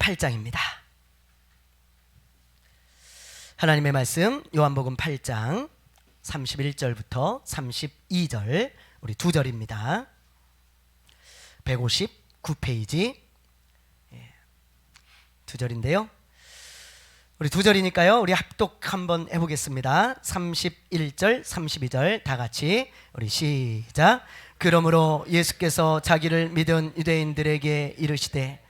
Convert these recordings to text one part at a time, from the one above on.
8장입니다. 하나님의 말씀 요한복음 8장 31절부터 32절, 우리 두 절입니다. 159페이지 두 절인데요. 우리 두 절이니까요, 우리 합독 한번 해보겠습니다. 31절 32절 다 같이 우리 시작. 그러므로 예수께서 자기를 믿은 유대인들에게 이르시되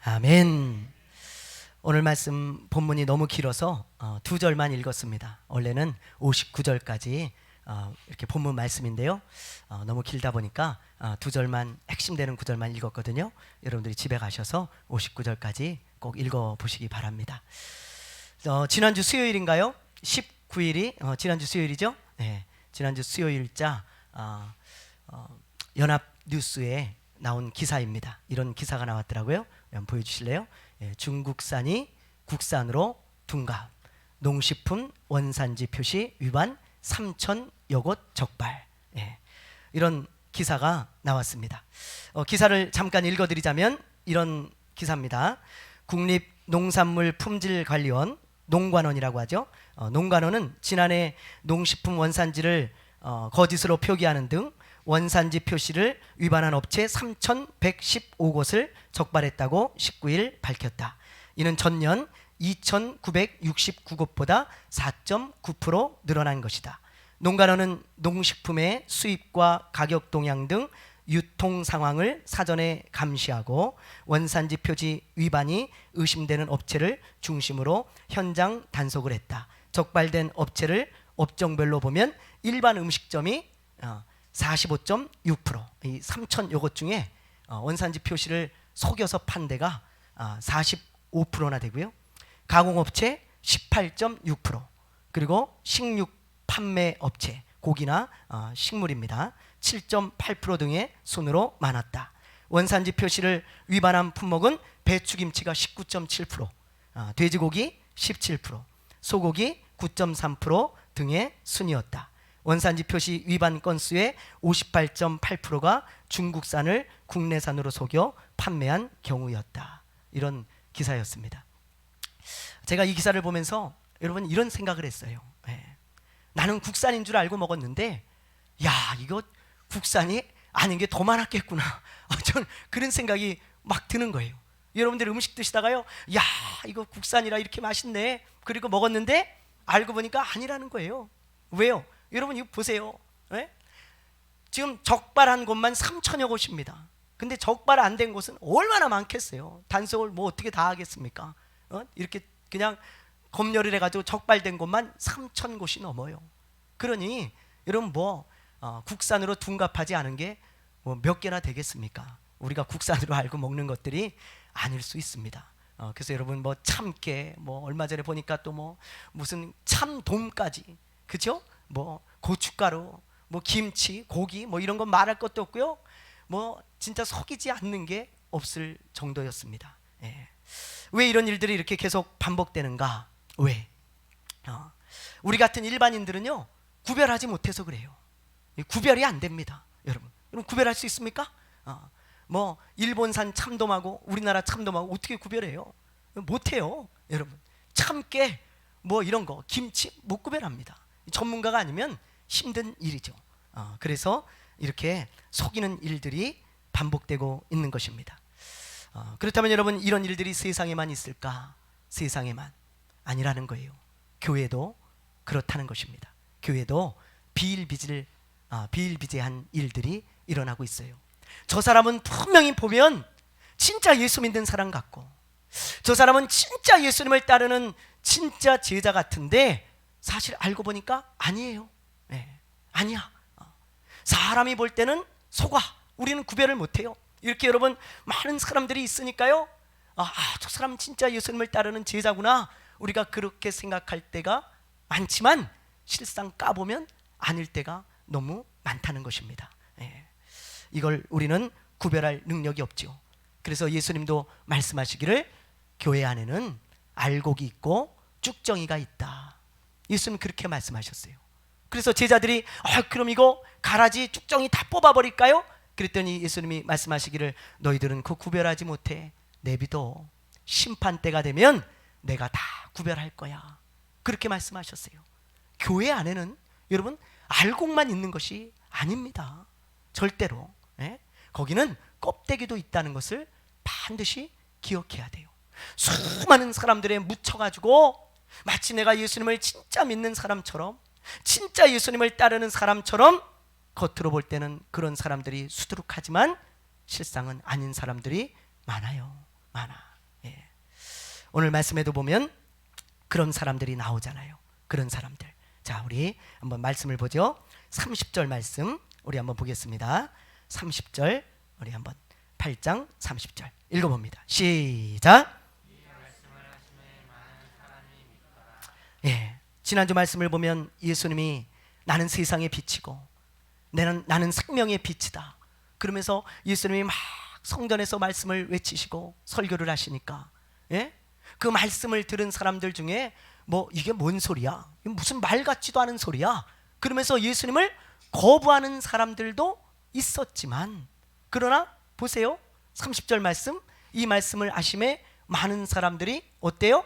아멘. 오늘 말씀 본문이 너무 길어서 두 절만 읽었습니다. 원래는 59절까지 이렇게 본문 말씀인데요, 너무 길다 보니까 두 절만, 핵심되는 구절만 읽었거든요. 여러분들이 집에 가셔서 59절까지 꼭 읽어보시기 바랍니다. 지난주 수요일인가요? 19일이 지난주 수요일이죠? 네, 지난주 수요일자 연합뉴스에 나온 기사입니다. 이런 기사가 나왔더라고요. 한번 보여주실래요? 중국산이 국산으로 둔갑, 농식품 원산지 표시 위반 3,000여 곳 적발, 이런 기사가 나왔습니다. 기사를 잠깐 읽어드리자면 이런 기사입니다. 국립농산물품질관리원, 농관원이라고 하죠. 농관원은 지난해 농식품 원산지를 거짓으로 표기하는 등 원산지 표시를 위반한 업체 3,115곳을 적발했다고 19일 밝혔다. 이는 전년 2,969곳보다 4.9% 늘어난 것이다. 농관원은 농식품의 수입과 가격 동향 등 유통 상황을 사전에 감시하고 원산지 표지 위반이 의심되는 업체를 중심으로 현장 단속을 했다. 적발된 업체를 업종별로 보면 일반 음식점이 45.6%, 이 3,000여 곳 중에 원산지 표시를 속여서 판 데가 45%나 되고요. 가공업체 18.6%, 그리고 식육 판매 업체, 고기나 식물입니다, 7.8% 등의 순으로 많았다. 원산지 표시를 위반한 품목은 배추김치가 19.7%, 돼지고기 17%, 소고기 9.3% 등의 순이었다. 원산지 표시 위반 건수의 58.8%가 중국산을 국내산으로 속여 판매한 경우였다. 이런 기사였습니다. 제가 이 기사를 보면서 여러분 이런 생각을 했어요. 나는 국산인 줄 알고 먹었는데, 야, 이거 국산이 아닌 게 더 많았겠구나. 저는 그런 생각이 막 드는 거예요. 여러분들 음식 드시다가요, 야, 이거 국산이라 이렇게 맛있네, 그리고 먹었는데 알고 보니까 아니라는 거예요. 왜요? 여러분 이거 보세요. 지금 적발한 곳만 3,000여 곳입니다. 근데 적발 안 된 곳은 얼마나 많겠어요. 단속을 뭐 어떻게 다 하겠습니까? 이렇게 그냥 검열을 해가지고 적발된 곳만 3,000곳이 넘어요. 그러니 여러분 국산으로 둔갑하지 않은 게 뭐 몇 개나 되겠습니까? 우리가 국산으로 알고 먹는 것들이 아닐 수 있습니다. 그래서 여러분 참깨, 얼마 전에 보니까 또 무슨 참돔까지, 그죠? 고춧가루, 김치, 고기, 이런 건 말할 것도 없고요. 진짜 속이지 않는 게 없을 정도였습니다. 왜 이런 일들이 이렇게 계속 반복되는가? 왜? 우리 같은 일반인들은요, 구별하지 못해서 그래요. 구별이 안 됩니다. 여러분 구별할 수 있습니까? 일본산 참돔하고 우리나라 참돔하고 어떻게 구별해요? 못해요. 여러분 참깨 이런 거, 김치 못 구별합니다. 전문가가 아니면 힘든 일이죠. 그래서 이렇게 속이는 일들이 반복되고 있는 것입니다. 그렇다면 여러분, 이런 일들이 세상에만 있을까? 세상에만 아니라는 거예요. 교회도 그렇다는 것입니다. 교회도 비일비재한 일들이 일어나고 있어요. 저 사람은 분명히 보면 진짜 예수 믿는 사람 같고, 저 사람은 진짜 예수님을 따르는 진짜 제자 같은데 사실 알고 보니까 아니에요. 아니야. 사람이 볼 때는 속아. 우리는 구별을 못해요. 이렇게 여러분 많은 사람들이 있으니까요, 저 사람 진짜 예수님을 따르는 제자구나, 우리가 그렇게 생각할 때가 많지만 실상 까보면 아닐 때가 너무 많다는 것입니다. 이걸 우리는 구별할 능력이 없죠. 그래서 예수님도 말씀하시기를 교회 안에는 알곡이 있고 쭉정이가 있다. 예수님 그렇게 말씀하셨어요. 그래서 제자들이 그럼 이거 가라지 쭉정이 다 뽑아버릴까요? 그랬더니 예수님이 말씀하시기를 너희들은 그 구별하지 못해. 내비둬. 심판 때가 되면 내가 다 구별할 거야. 그렇게 말씀하셨어요. 교회 안에는 여러분 알곡만 있는 것이 아닙니다. 절대로. 예? 거기는 껍데기도 있다는 것을 반드시 기억해야 돼요. 수많은 사람들에 묻혀가지고 마치 내가 예수님을 진짜 믿는 사람처럼, 진짜 예수님을 따르는 사람처럼 겉으로 볼 때는 그런 사람들이 수두룩하지만 실상은 아닌 사람들이 많아요. 많아. 예. 오늘 말씀에도 보면 그런 사람들이 나오잖아요. 그런 사람들. 자, 우리 한번 말씀을 보죠. 30절 말씀 우리 한번 보겠습니다. 30절 우리 한번 8장 30절 읽어봅니다. 시작. 예, 지난주 말씀을 보면 예수님이 나는 세상의 빛이고 나는 생명의 빛이다. 그러면서 예수님이 막 성전에서 말씀을 외치시고 설교를 하시니까, 예? 그 말씀을 들은 사람들 중에 뭐 이게 뭔 소리야? 무슨 말 같지도 않은 소리야? 그러면서 예수님을 거부하는 사람들도 있었지만, 그러나 보세요. 30절 말씀, 이 말씀을 아심에 많은 사람들이 어때요?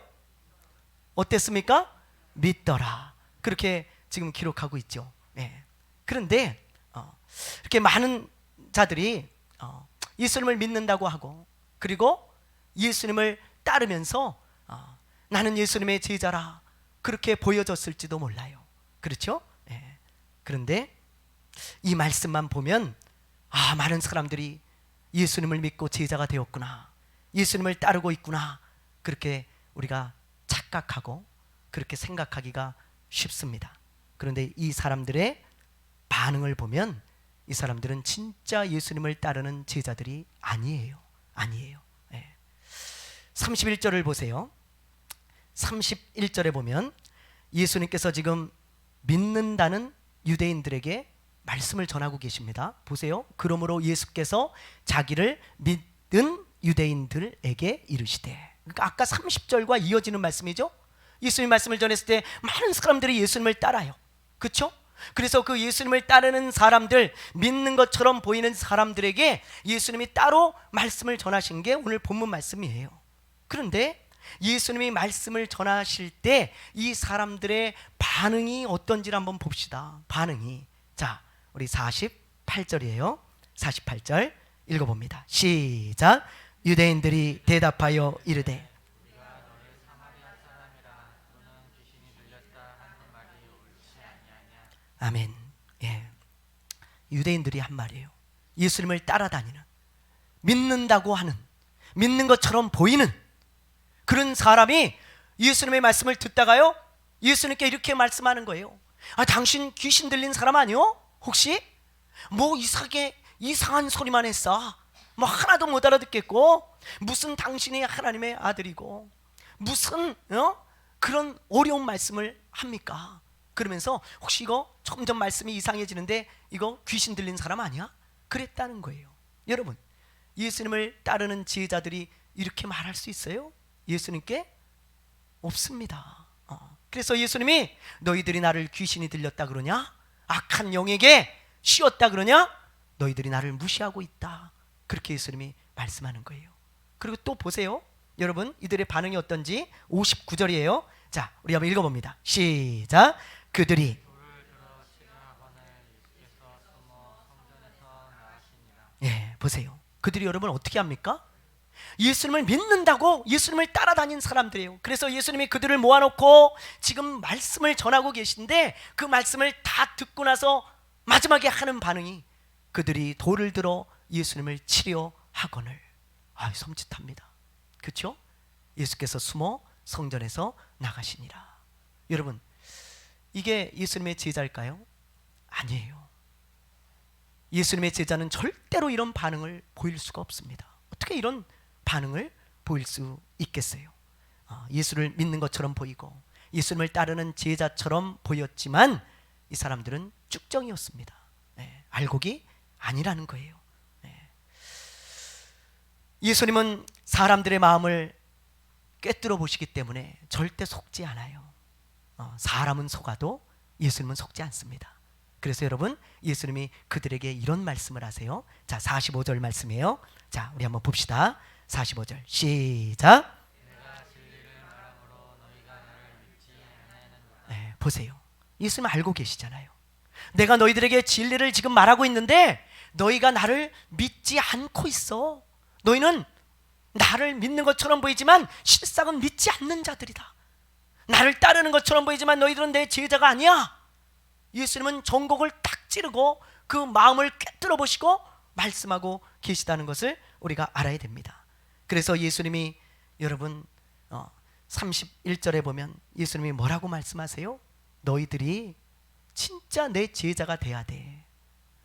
어땠습니까? 믿더라. 그렇게 지금 기록하고 있죠. 예. 그런데 이렇게 많은 자들이 예수님을 믿는다고 하고, 그리고 예수님을 따르면서 나는 예수님의 제자라 그렇게 보여졌을지도 몰라요. 그렇죠? 예. 그런데 이 말씀만 보면 많은 사람들이 예수님을 믿고 제자가 되었구나, 예수님을 따르고 있구나, 그렇게 우리가 착각하고 그렇게 생각하기가 쉽습니다. 그런데 이 사람들의 반응을 보면 이 사람들은 진짜 예수님을 따르는 제자들이 아니에요. 아니에요. 예. 31절을 보세요. 31절에 보면 예수님께서 지금 믿는다는 유대인들에게 말씀을 전하고 계십니다. 보세요. 그러므로 예수께서 자기를 믿는 유대인들에게 이르시되, 그러니까 아까 30절과 이어지는 말씀이죠. 예수님 말씀을 전했을 때 많은 사람들이 예수님을 따라요. 그렇죠? 그래서 그 예수님을 따르는 사람들, 믿는 것처럼 보이는 사람들에게 예수님이 따로 말씀을 전하신 게 오늘 본문 말씀이에요. 그런데 예수님이 말씀을 전하실 때 이 사람들의 반응이 어떤지를 한번 봅시다. 반응이. 자, 우리 48절이에요. 48절 읽어봅니다. 시작. 유대인들이 대답하여 이르되, 아멘. 예. 유대인들이 한 말이에요. 예수님을 따라다니는, 믿는다고 하는, 믿는 것처럼 보이는 그런 사람이 예수님의 말씀을 듣다가요, 예수님께 이렇게 말씀하는 거예요. 당신 귀신 들린 사람 아니요? 혹시? 뭐 이상한 소리만 했어. 뭐 하나도 못 알아듣겠고, 무슨 당신이 하나님의 아들이고 무슨 그런 어려운 말씀을 합니까? 그러면서 혹시 이거 점점 말씀이 이상해지는데 이거 귀신 들린 사람 아니야? 그랬다는 거예요. 여러분, 예수님을 따르는 제자들이 이렇게 말할 수 있어요? 예수님께? 없습니다. 그래서 예수님이 너희들이 나를 귀신이 들렸다 그러냐? 악한 영에게 씌웠다 그러냐? 너희들이 나를 무시하고 있다. 그렇게 예수님이 말씀하는 거예요. 그리고 또 보세요. 여러분, 이들의 반응이 어떤지 59절이에요. 자, 우리 한번 읽어봅니다. 시작. 그들이 보세요. 그들이 여러분 어떻게 합니까? 예수님을 믿는다고 예수님을 따라다닌 사람들이에요. 그래서 예수님이 그들을 모아놓고 지금 말씀을 전하고 계신데 그 말씀을 다 듣고 나서 마지막에 하는 반응이 그들이 돌을 들어 예수님을 치려 하거늘. 섬찟합니다. 그렇죠? 예수께서 숨어 성전에서 나가시니라. 여러분, 이게 예수님의 제자일까요? 아니에요. 예수님의 제자는 절대로 이런 반응을 보일 수가 없습니다. 어떻게 이런 반응을 보일 수 있겠어요? 예수를 믿는 것처럼 보이고 예수님을 따르는 제자처럼 보였지만 이 사람들은 쭉정이었습니다. 알곡이 아니라는 거예요. 예수님은 사람들의 마음을 꿰뚫어 보시기 때문에 절대 속지 않아요. 사람은 속아도 예수님은 속지 않습니다. 그래서 여러분, 예수님이 그들에게 이런 말씀을 하세요. 자, 45절 말씀이에요. 자, 우리 한번 봅시다. 45절 시작. 네, 보세요. 예수님 알고 계시잖아요. 내가 너희들에게 진리를 지금 말하고 있는데 너희가 나를 믿지 않고 있어. 너희는 나를 믿는 것처럼 보이지만 실상은 믿지 않는 자들이다. 나를 따르는 것처럼 보이지만 너희들은 내 제자가 아니야. 예수님은 전곡을 딱 찌르고 그 마음을 꿰뚫어 보시고 말씀하고 계시다는 것을 우리가 알아야 됩니다. 그래서 예수님이 여러분 31절에 보면 예수님이 뭐라고 말씀하세요? 너희들이 진짜 내 제자가 돼야 돼.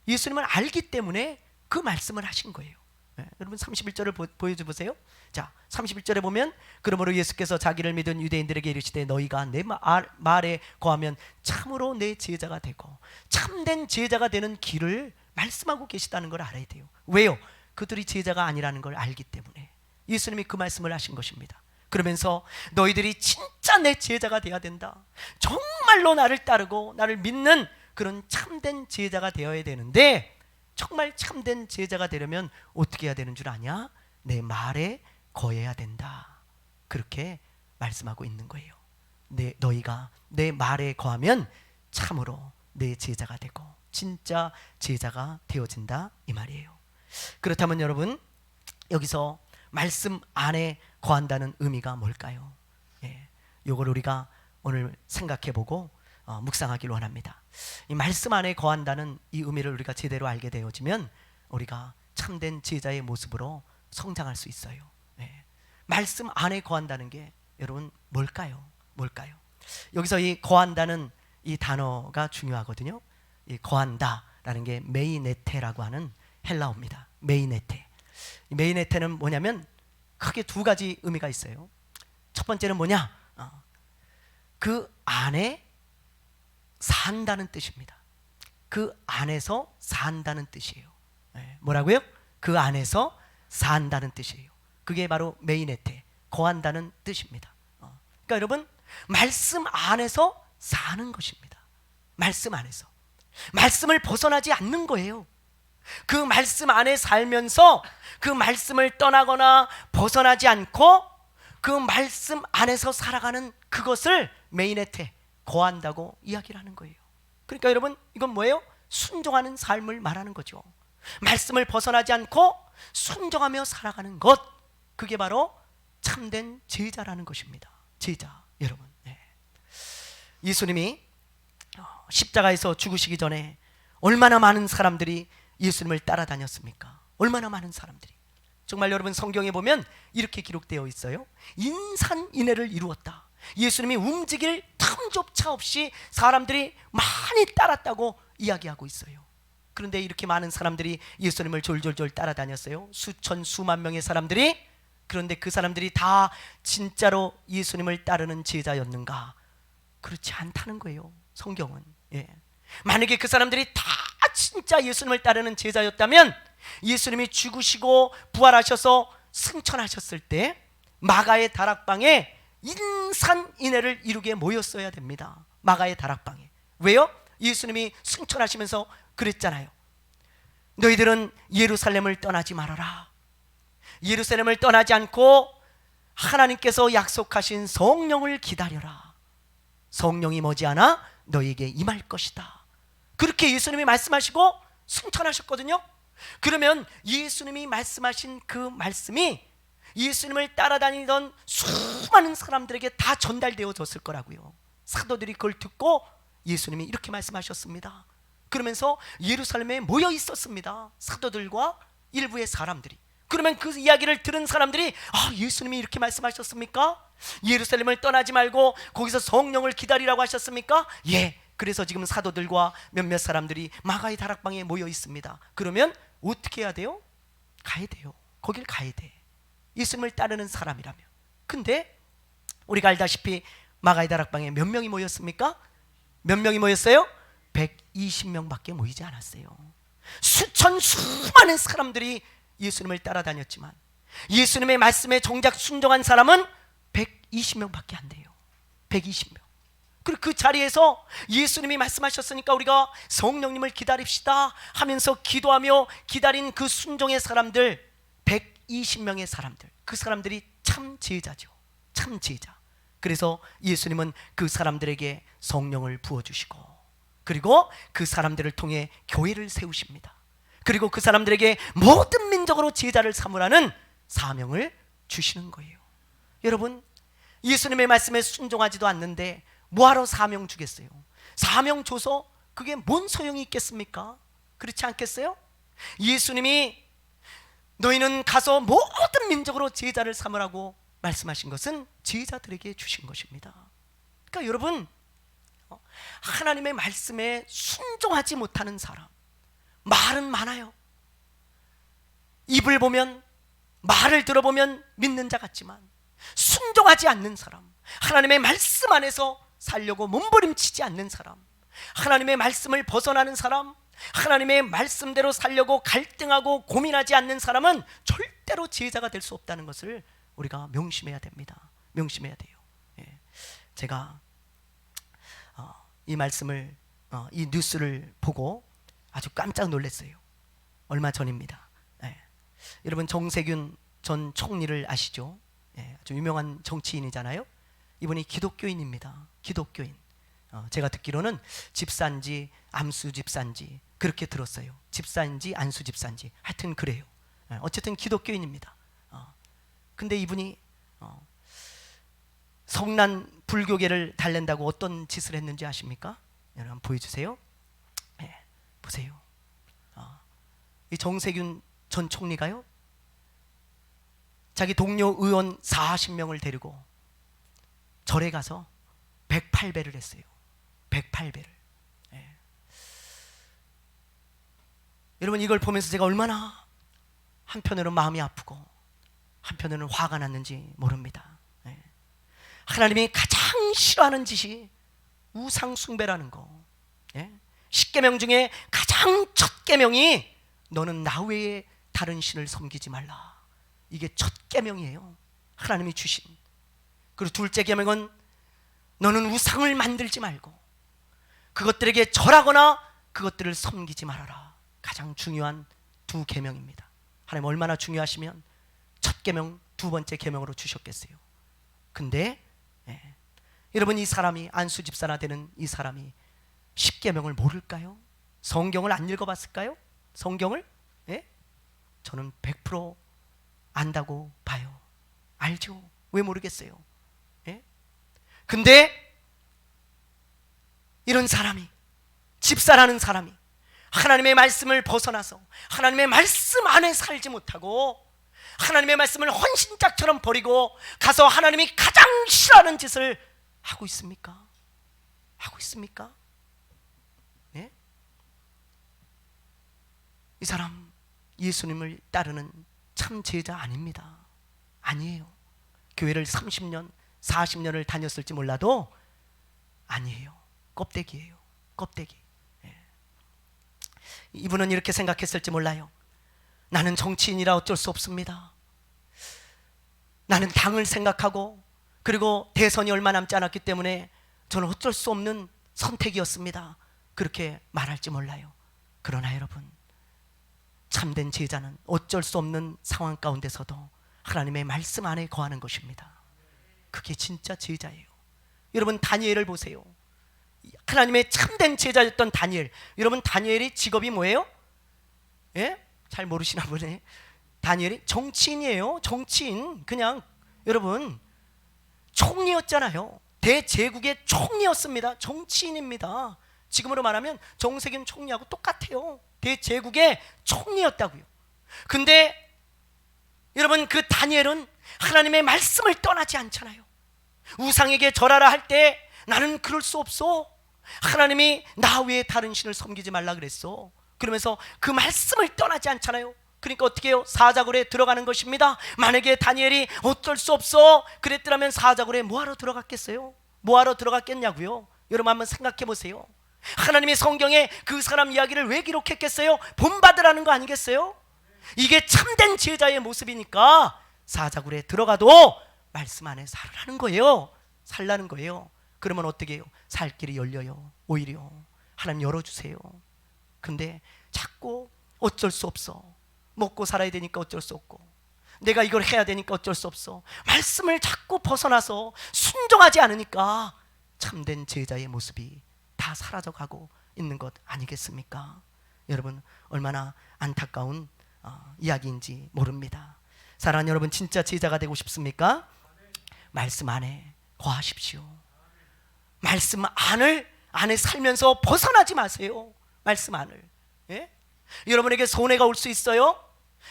예수님은 알기 때문에 그 말씀을 하신 거예요. 네, 여러분 31절을 보여주세요. 자, 31절에 보면 그러므로 예수께서 자기를 믿은 유대인들에게 이르시되 너희가 내 말에 거하면 참으로 내 제자가 되고 참된 제자가 되는 길을 말씀하고 계시다는 걸 알아야 돼요. 왜요? 그들이 제자가 아니라는 걸 알기 때문에 예수님이 그 말씀을 하신 것입니다. 그러면서 너희들이 진짜 내 제자가 돼야 된다. 정말로 나를 따르고 나를 믿는 그런 참된 제자가 되어야 되는데 정말 참된 제자가 되려면 어떻게 해야 되는 줄 아냐? 내 말에 거해야 된다. 그렇게 말씀하고 있는 거예요. 너희가 내 말에 거하면 참으로 내 제자가 되고 진짜 제자가 되어진다 이 말이에요. 그렇다면 여러분, 여기서 말씀 안에 거한다는 의미가 뭘까요? 이걸 우리가 오늘 생각해보고 묵상하기를 원합니다. 이 말씀 안에 거한다는 이 의미를 우리가 제대로 알게 되어지면 우리가 참된 제자의 모습으로 성장할 수 있어요. 말씀 안에 거한다는 게 여러분 뭘까요? 여기서 이 거한다는 이 단어가 중요하거든요. 이 거한다라는 게 메이네테라고 하는 헬라어입니다. 메이네테. 이 메이네테는 뭐냐면 크게 두 가지 의미가 있어요. 첫 번째는 뭐냐? 그 안에 산다는 뜻입니다. 그 안에서 산다는 뜻이에요. 뭐라고요? 그 안에서 산다는 뜻이에요. 그게 바로 메이네테, 거한다는 뜻입니다. 그러니까 여러분, 말씀 안에서 사는 것입니다. 말씀 안에서. 말씀을 벗어나지 않는 거예요. 그 말씀 안에 살면서 그 말씀을 떠나거나 벗어나지 않고 그 말씀 안에서 살아가는 그것을 메이네테, 거한다고 이야기를 하는 거예요. 그러니까 여러분, 이건 뭐예요? 순종하는 삶을 말하는 거죠. 말씀을 벗어나지 않고 순종하며 살아가는 것, 그게 바로 참된 제자라는 것입니다. 제자, 여러분. 예수님이 십자가에서 죽으시기 전에 얼마나 많은 사람들이 예수님을 따라다녔습니까? 얼마나 많은 사람들이. 정말 여러분, 성경에 보면 이렇게 기록되어 있어요. 인산인해를 이루었다. 예수님이 움직일 틈조차 없이 사람들이 많이 따랐다고 이야기하고 있어요. 그런데 이렇게 많은 사람들이 예수님을 졸졸졸 따라다녔어요. 수천 수만 명의 사람들이. 그런데 그 사람들이 다 진짜로 예수님을 따르는 제자였는가? 그렇지 않다는 거예요, 성경은. 만약에 그 사람들이 다 진짜 예수님을 따르는 제자였다면 예수님이 죽으시고 부활하셔서 승천하셨을 때 마가의 다락방에 인산인해를 이루게 모였어야 됩니다. 마가의 다락방에. 왜요? 예수님이 승천하시면서 그랬잖아요. 너희들은 예루살렘을 떠나지 말아라. 예루살렘을 떠나지 않고 하나님께서 약속하신 성령을 기다려라. 성령이 머지않아 너희에게 임할 것이다. 그렇게 예수님이 말씀하시고 승천하셨거든요. 그러면 예수님이 말씀하신 그 말씀이 예수님을 따라다니던 수많은 사람들에게 다 전달되어졌을 거라고요. 사도들이 그걸 듣고 예수님이 이렇게 말씀하셨습니다. 그러면서 예루살렘에 모여 있었습니다. 사도들과 일부의 사람들이. 그러면 그 이야기를 들은 사람들이 예수님이 이렇게 말씀하셨습니까? 예루살렘을 떠나지 말고 거기서 성령을 기다리라고 하셨습니까? 예. 그래서 지금 사도들과 몇몇 사람들이 마가의 다락방에 모여 있습니다. 그러면 어떻게 해야 돼요? 가야 돼요. 거길 가야 돼. 예수님을 따르는 사람이라면. 근데 우리가 알다시피 마가의 다락방에 몇 명이 모였습니까? 몇 명이 모였어요? 120명밖에 모이지 않았어요. 수많은 사람들이 예수님을 따라다녔지만 예수님의 말씀에 정작 순종한 사람은 120명밖에 안 돼요. 120명. 그리고 그 자리에서 예수님이 말씀하셨으니까 우리가 성령님을 기다립시다 하면서 기도하며 기다린 그 순종의 사람들 120명의 사람들, 그 사람들이 참 제자죠. 참 제자. 그래서 예수님은 그 사람들에게 성령을 부어주시고, 그리고 그 사람들을 통해 교회를 세우십니다. 그리고 그 사람들에게 모든 민족으로 제자를 삼으라는 사명을 주시는 거예요. 여러분, 예수님의 말씀에 순종하지도 않는데 뭐하러 사명 주겠어요? 사명 줘서 그게 뭔 소용이 있겠습니까? 그렇지 않겠어요? 예수님이 너희는 가서 모든 민족으로 제자를 삼으라고 말씀하신 것은 제자들에게 주신 것입니다. 그러니까 여러분, 하나님의 말씀에 순종하지 못하는 사람, 말은 많아요. 입을 보면, 말을 들어보면 믿는 자 같지만 순종하지 않는 사람, 하나님의 말씀 안에서 살려고 몸부림치지 않는 사람, 하나님의 말씀을 벗어나는 사람, 하나님의 말씀대로 살려고 갈등하고 고민하지 않는 사람은 절대로 제자가 될 수 없다는 것을 우리가 명심해야 됩니다. 명심해야 돼요. 예. 제가 이 말씀을 이 뉴스를 보고 아주 깜짝 놀랐어요. 얼마 전입니다. 예. 여러분, 정세균 전 총리를 아시죠? 예. 아주 유명한 정치인이잖아요. 이분이 기독교인입니다. 기독교인. 제가 듣기로는 집사인지 암수 집사인지 그렇게 들었어요. 집사인지 안수 집사인지 하여튼 그래요. 어쨌든 기독교인입니다. 근데 이분이 성난 불교계를 달랜다고 어떤 짓을 했는지 아십니까? 여러분 한번 보여주세요. 네, 보세요. 이 정세균 전 총리가요, 자기 동료 의원 40명을 데리고 절에 가서 108배를 했어요. 108배를. 네. 여러분, 이걸 보면서 제가 얼마나 한편으로는 마음이 아프고 한편으로는 화가 났는지 모릅니다. 네. 하나님이 가장 싫어하는 짓이 우상 숭배라는 거. 네. 10계명 중에 가장 첫 계명이 너는 나 외에 다른 신을 섬기지 말라. 이게 첫 계명이에요. 하나님이 주신. 그리고 둘째 계명은 너는 우상을 만들지 말고 그것들에게 절하거나 그것들을 섬기지 말아라. 가장 중요한 두 계명입니다. 하나님 얼마나 중요하시면 첫 계명 두 번째 계명으로 주셨겠어요. 근데 여러분, 이 사람이 안수 집사나 되는 이 사람이 10계명을 모를까요? 성경을 안 읽어봤을까요? 성경을? 저는 100% 안다고 봐요. 알죠? 왜 모르겠어요? 근데 이런 사람이, 집사라는 사람이 하나님의 말씀을 벗어나서 하나님의 말씀 안에 살지 못하고 하나님의 말씀을 헌신짝처럼 버리고 가서 하나님이 가장 싫어하는 짓을 하고 있습니까? 하고 있습니까? 네? 이 사람 예수님을 따르는 참 제자 아닙니다. 아니에요. 교회를 30년 40년을 다녔을지 몰라도 아니에요. 껍데기예요. 껍데기. 이분은 이렇게 생각했을지 몰라요. 나는 정치인이라 어쩔 수 없습니다. 나는 당을 생각하고 그리고 대선이 얼마 남지 않았기 때문에 저는 어쩔 수 없는 선택이었습니다. 그렇게 말할지 몰라요. 그러나 여러분, 참된 제자는 어쩔 수 없는 상황 가운데서도 하나님의 말씀 안에 거하는 것입니다. 그게 진짜 제자예요. 여러분, 다니엘을 보세요. 하나님의 참된 제자였던 다니엘. 여러분, 다니엘이 직업이 뭐예요? 잘 모르시나 보네. 다니엘이 정치인이에요. 정치인. 그냥 여러분, 총리였잖아요. 대제국의 총리였습니다. 정치인입니다. 지금으로 말하면 정세균 총리하고 똑같아요. 대제국의 총리였다고요. 근데 여러분, 그 다니엘은 하나님의 말씀을 떠나지 않잖아요. 우상에게 절하라 할 때 나는 그럴 수 없어. 하나님이 나 외에 다른 신을 섬기지 말라 그랬어. 그러면서 그 말씀을 떠나지 않잖아요. 그러니까 어떻게 해요? 사자굴에 들어가는 것입니다. 만약에 다니엘이 어쩔 수 없어 그랬더라면 사자굴에 뭐하러 들어갔겠어요? 뭐하러 들어갔겠냐고요? 여러분 한번 생각해 보세요. 하나님이 성경에 그 사람 이야기를 왜 기록했겠어요? 본받으라는 거 아니겠어요? 이게 참된 제자의 모습이니까 사자굴에 들어가도 말씀 안에 살라는 거예요. 살라는 거예요. 그러면 어떻게 해요? 살 길이 열려요. 오히려 하나님 열어주세요. 근데 자꾸 어쩔 수 없어. 먹고 살아야 되니까 어쩔 수 없고, 내가 이걸 해야 되니까 어쩔 수 없어. 말씀을 자꾸 벗어나서 순종하지 않으니까 참된 제자의 모습이 다 사라져가고 있는 것 아니겠습니까? 여러분, 얼마나 안타까운 이야기인지 모릅니다. 사랑하는 여러분, 진짜 제자가 되고 싶습니까? 말씀 안에 거하십시오. 말씀 안에 살면서 벗어나지 마세요. 말씀 안을. 예? 여러분에게 손해가 올 수 있어요.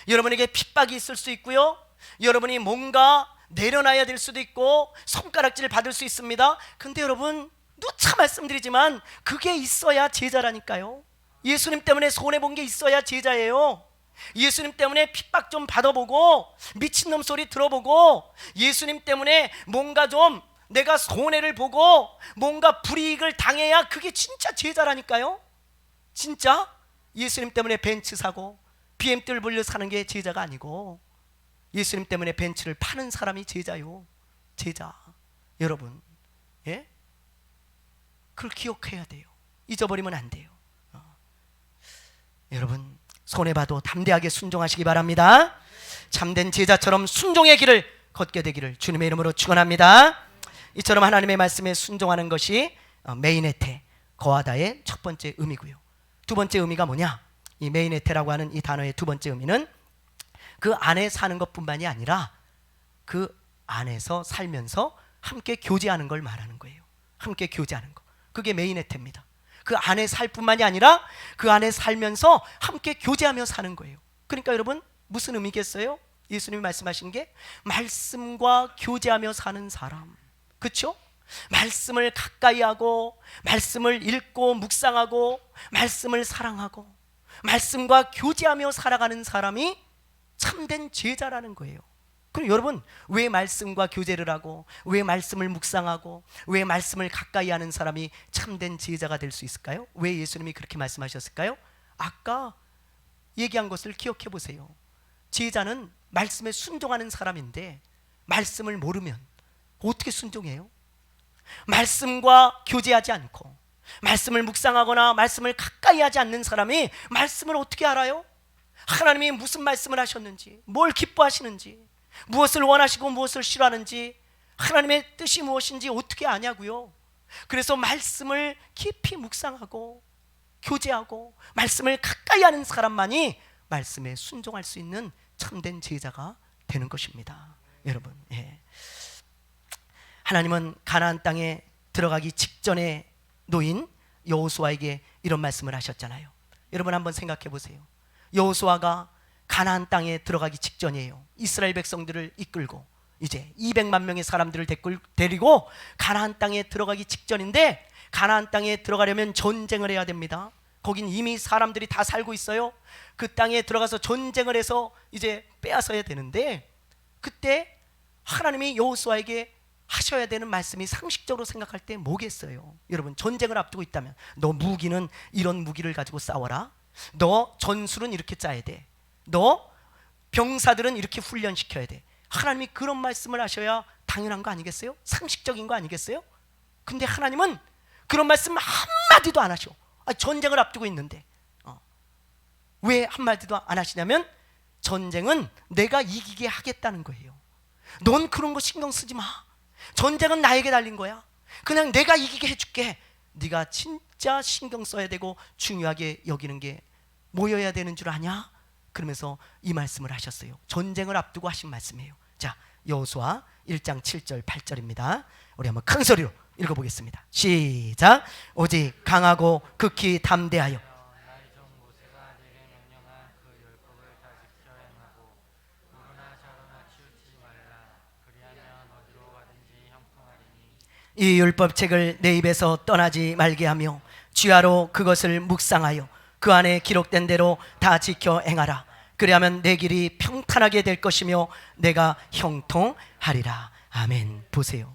여러분에게 핍박이 있을 수 있고요. 여러분이 뭔가 내려놔야 될 수도 있고 손가락질을 받을 수 있습니다. 근데 여러분, 누차 말씀드리지만 그게 있어야 제자라니까요. 예수님 때문에 손해본 게 있어야 제자예요. 예수님 때문에 핍박 좀 받아보고 미친놈 소리 들어보고 예수님 때문에 뭔가 좀 내가 손해를 보고 뭔가 불이익을 당해야 그게 진짜 제자라니까요. 진짜 예수님 때문에 벤츠 사고 BMW를 불려 사는 게 제자가 아니고 예수님 때문에 벤츠를 파는 사람이 제자요. 제자. 여러분, 예? 그걸 기억해야 돼요. 잊어버리면 안 돼요. 여러분, 손해봐도 담대하게 순종하시기 바랍니다. 참된 제자처럼 순종의 길을 걷게 되기를 주님의 이름으로 축원합니다. 이처럼 하나님의 말씀에 순종하는 것이 메이네테, 거하다의 첫 번째 의미고요. 두 번째 의미가 뭐냐? 이 메이네테라고 하는 이 단어의 두 번째 의미는 그 안에 사는 것뿐만이 아니라 그 안에서 살면서 함께 교제하는 걸 말하는 거예요. 함께 교제하는 거. 그게 메이네테입니다. 그 안에 살 뿐만이 아니라 그 안에 살면서 함께 교제하며 사는 거예요. 그러니까 여러분, 무슨 의미겠어요? 예수님이 말씀하신 게 말씀과 교제하며 사는 사람. 그렇죠? 말씀을 가까이 하고 말씀을 읽고 묵상하고 말씀을 사랑하고 말씀과 교제하며 살아가는 사람이 참된 제자라는 거예요. 그럼 여러분, 왜 말씀과 교제를 하고 왜 말씀을 묵상하고 왜 말씀을 가까이 하는 사람이 참된 제자가 될 수 있을까요? 왜 예수님이 그렇게 말씀하셨을까요? 아까 얘기한 것을 기억해 보세요. 제자는 말씀에 순종하는 사람인데 말씀을 모르면 어떻게 순종해요? 말씀과 교제하지 않고 말씀을 묵상하거나 말씀을 가까이 하지 않는 사람이 말씀을 어떻게 알아요? 하나님이 무슨 말씀을 하셨는지, 뭘 기뻐하시는지, 무엇을 원하시고 무엇을 싫어하는지, 하나님의 뜻이 무엇인지 어떻게 아냐고요. 그래서 말씀을 깊이 묵상하고 교제하고 말씀을 가까이 하는 사람만이 말씀에 순종할 수 있는 참된 제자가 되는 것입니다. 여러분, 예. 하나님은 가나안 땅에 들어가기 직전에 놓인 여호수아에게 이런 말씀을 하셨잖아요. 여러분, 한번 생각해 보세요. 여호수아가 가나안 땅에 들어가기 직전이에요. 이스라엘 백성들을 이끌고 이제 200만 명의 사람들을 데리고 가나안 땅에 들어가기 직전인데, 가나안 땅에 들어가려면 전쟁을 해야 됩니다. 거긴 이미 사람들이 다 살고 있어요. 그 땅에 들어가서 전쟁을 해서 이제 빼앗아야 되는데, 그때 하나님이 여호수아에게 하셔야 되는 말씀이 상식적으로 생각할 때 뭐겠어요? 여러분, 전쟁을 앞두고 있다면 너 무기는 이런 무기를 가지고 싸워라. 너 전술은 이렇게 짜야 돼. 너 병사들은 이렇게 훈련시켜야 돼. 하나님이 그런 말씀을 하셔야 당연한 거 아니겠어요? 상식적인 거 아니겠어요? 근데 하나님은 그런 말씀 한마디도 안 하셔. 전쟁을 앞두고 있는데 왜 한마디도 안 하시냐면 전쟁은 내가 이기게 하겠다는 거예요. 넌 그런 거 신경 쓰지 마. 전쟁은 나에게 달린 거야. 그냥 내가 이기게 해줄게. 네가 진짜 신경 써야 되고 중요하게 여기는 게 뭐여야 되는 줄 아냐? 그러면서 이 말씀을 하셨어요. 전쟁을 앞두고 하신 말씀이에요. 자, 여호수아 1장 7절 8절입니다. 우리 한번 큰 소리로 읽어보겠습니다. 시작. 오직 강하고 극히 담대하여 이 율법책을 내 입에서 떠나지 말게 하며 주야로 그것을 묵상하여 그 안에 기록된 대로 다 지켜 행하라. 그리하면 내 길이 평탄하게 될 것이며 내가 형통하리라. 아멘. 보세요,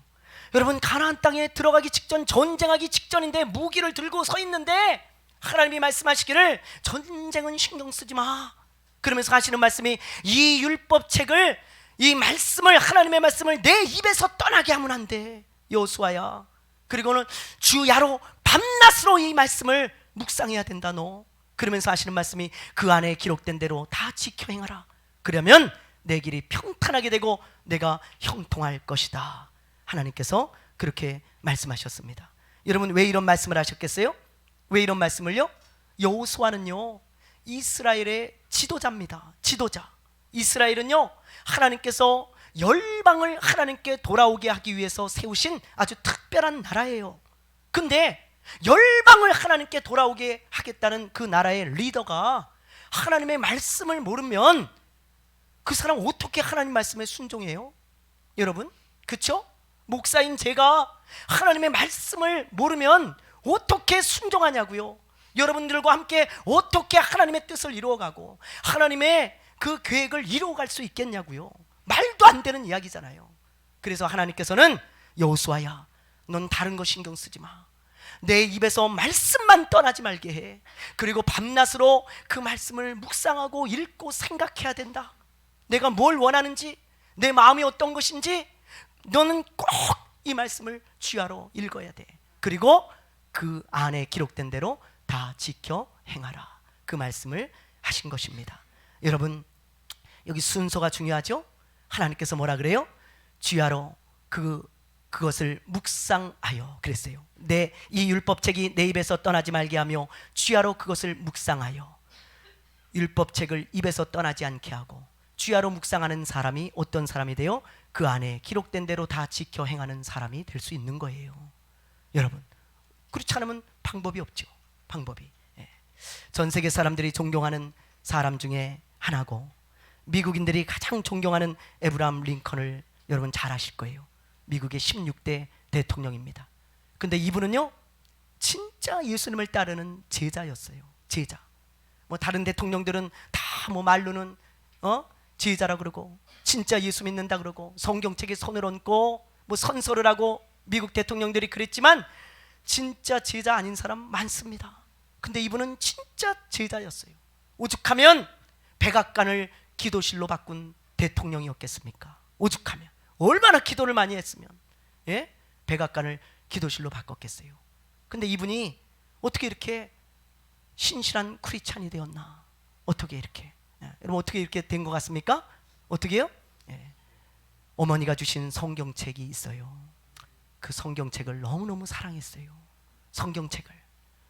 여러분, 가나안 땅에 들어가기 직전, 전쟁하기 직전인데 무기를 들고 서 있는데 하나님이 말씀하시기를 전쟁은 신경 쓰지 마. 그러면서 하시는 말씀이 이 율법책을, 이 말씀을, 하나님의 말씀을 내 입에서 떠나게 하면 안 돼. 여호수아야, 그리고는 주야로 밤낮으로 이 말씀을 묵상해야 된다. 너 그러면서 하시는 말씀이 그 안에 기록된 대로 다 지켜 행하라. 그러면 내 길이 평탄하게 되고 내가 형통할 것이다. 하나님께서 그렇게 말씀하셨습니다. 여러분, 왜 이런 말씀을 하셨겠어요? 왜 이런 말씀을요? 여호수아는요 이스라엘의 지도자입니다. 지도자. 이스라엘은요 하나님께서 열방을 하나님께 돌아오게 하기 위해서 세우신 아주 특별한 나라예요. 근데 열방을 하나님께 돌아오게 하겠다는 그 나라의 리더가 하나님의 말씀을 모르면 그 사람 어떻게 하나님 말씀에 순종해요? 여러분, 그렇죠? 목사인 제가 하나님의 말씀을 모르면 어떻게 순종하냐고요. 여러분들과 함께 어떻게 하나님의 뜻을 이루어가고 하나님의 그 계획을 이루어갈 수 있겠냐고요. 말도 안 되는 이야기잖아요. 그래서 하나님께서는 여호수아야, 넌 다른 거 신경 쓰지 마. 내 입에서 말씀만 떠나지 말게 해. 그리고 밤낮으로 그 말씀을 묵상하고 읽고 생각해야 된다. 내가 뭘 원하는지, 내 마음이 어떤 것인지 너는 꼭 이 말씀을 주야로 읽어야 돼. 그리고 그 안에 기록된 대로 다 지켜 행하라. 그 말씀을 하신 것입니다. 여러분, 여기 순서가 중요하죠? 하나님께서 뭐라 그래요? 주야로 그것을 묵상하여 그랬어요. 이 율법책이 내 입에서 떠나지 말게 하며 주야로 그것을 묵상하여. 율법책을 입에서 떠나지 않게 하고 주야로 묵상하는 사람이 어떤 사람이 돼요? 그 안에 기록된 대로 다 지켜 행하는 사람이 될 수 있는 거예요. 여러분, 그렇지 않으면 방법이 없죠. 방법이. 전 세계 사람들이 존경하는 사람 중에 하나고, 미국인들이 가장 존경하는 에브라함 링컨을 여러분 잘 아실 거예요. 미국의 16대 대통령입니다. 근데 이분은요 진짜 예수님을 따르는 제자였어요. 제자. 뭐 다른 대통령들은 다 뭐 말로는 제자라 그러고 진짜 예수 믿는다 그러고 성경책에 손을 얹고 뭐 선서를 하고 미국 대통령들이 그랬지만 진짜 제자 아닌 사람 많습니다. 근데 이분은 진짜 제자였어요. 오죽하면 백악관을 기도실로 바꾼 대통령이었겠습니까? 오죽하면 얼마나 기도를 많이 했으면 백악관을 기도실로 바꿨겠어요. 근데 이분이 어떻게 이렇게 신실한 크리스찬이 되었나? 어떻게 이렇게 여러분 어떻게 이렇게 된 것 같습니까? 어떻게요? 어머니가 주신 성경책이 있어요. 그 성경책을 너무너무 사랑했어요. 성경책을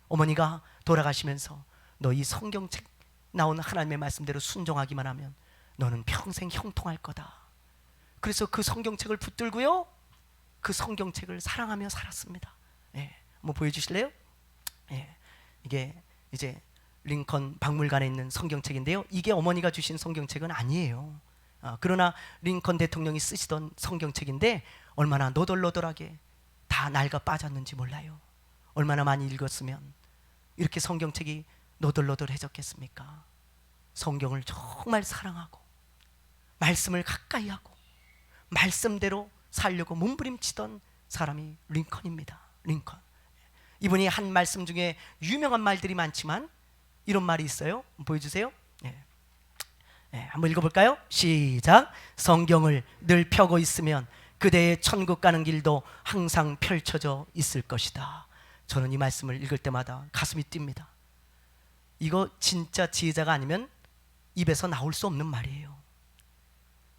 어머니가 돌아가시면서 너 이 성경책 나온 하나님의 말씀대로 순종하기만 하면 너는 평생 형통할 거다. 그래서 그 성경책을 붙들고요 그 성경책을 사랑하며 살았습니다. 한번 보여주실래요? 이게 이제 링컨 박물관에 있는 성경책인데요, 이게 어머니가 주신 성경책은 아니에요. 그러나 링컨 대통령이 쓰시던 성경책인데 얼마나 너덜너덜하게 다 낡아 빠졌는지 몰라요. 얼마나 많이 읽었으면 이렇게 성경책이 너덜너덜해졌겠습니까? 성경을 정말 사랑하고 말씀을 가까이 하고 말씀대로 살려고 몸부림치던 사람이 링컨입니다. 링컨. 이분이 한 말씀 중에 유명한 말들이 많지만 이런 말이 있어요. 보여주세요. 한번 읽어볼까요? 시작. 성경을 늘 펴고 있으면 그대의 천국 가는 길도 항상 펼쳐져 있을 것이다. 저는 이 말씀을 읽을 때마다 가슴이 뜁니다. 이거 진짜 지혜자가 아니면 입에서 나올 수 없는 말이에요.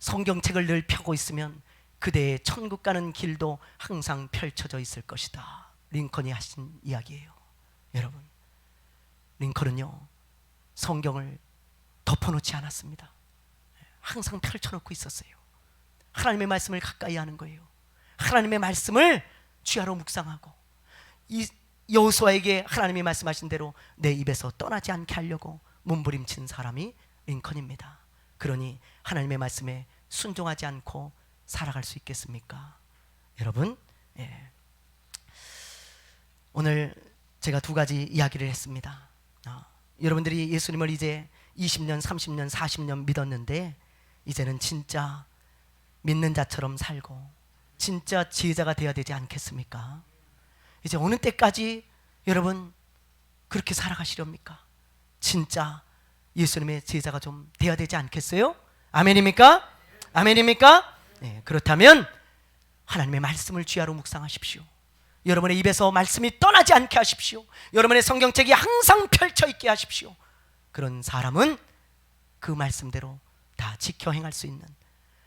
성경책을 늘 펴고 있으면 그대의 천국 가는 길도 항상 펼쳐져 있을 것이다. 링컨이 하신 이야기예요. 여러분, 링컨은요 성경을 덮어놓지 않았습니다. 항상 펼쳐놓고 있었어요. 하나님의 말씀을 가까이 하는 거예요. 하나님의 말씀을 주야로 묵상하고 이 여호수아에게 하나님이 말씀하신 대로 내 입에서 떠나지 않게 하려고 몸부림친 사람이 링컨입니다. 그러니 하나님의 말씀에 순종하지 않고 살아갈 수 있겠습니까? 여러분, 오늘 제가 두 가지 이야기를 했습니다. 여러분들이 예수님을 이제 20년, 30년, 40년 믿었는데 이제는 진짜 믿는 자처럼 살고 진짜 지혜자가 되어야 되지 않겠습니까? 이제 어느 때까지 여러분 그렇게 살아가시렵니까? 진짜 예수님의 제자가 좀 되어야 되지 않겠어요? 아멘입니까? 아멘입니까? 그렇다면 하나님의 말씀을 주야로 묵상하십시오. 여러분의 입에서 말씀이 떠나지 않게 하십시오. 여러분의 성경책이 항상 펼쳐 있게 하십시오. 그런 사람은 그 말씀대로 다 지켜 행할 수 있는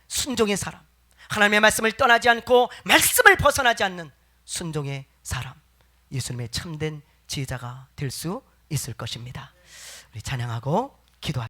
순종의 사람, 하나님의 말씀을 떠나지 않고 말씀을 벗어나지 않는 순종의 사람, 예수님의 참된 지혜자가 될 수 있을 것입니다. 우리 찬양하고 기도합니다.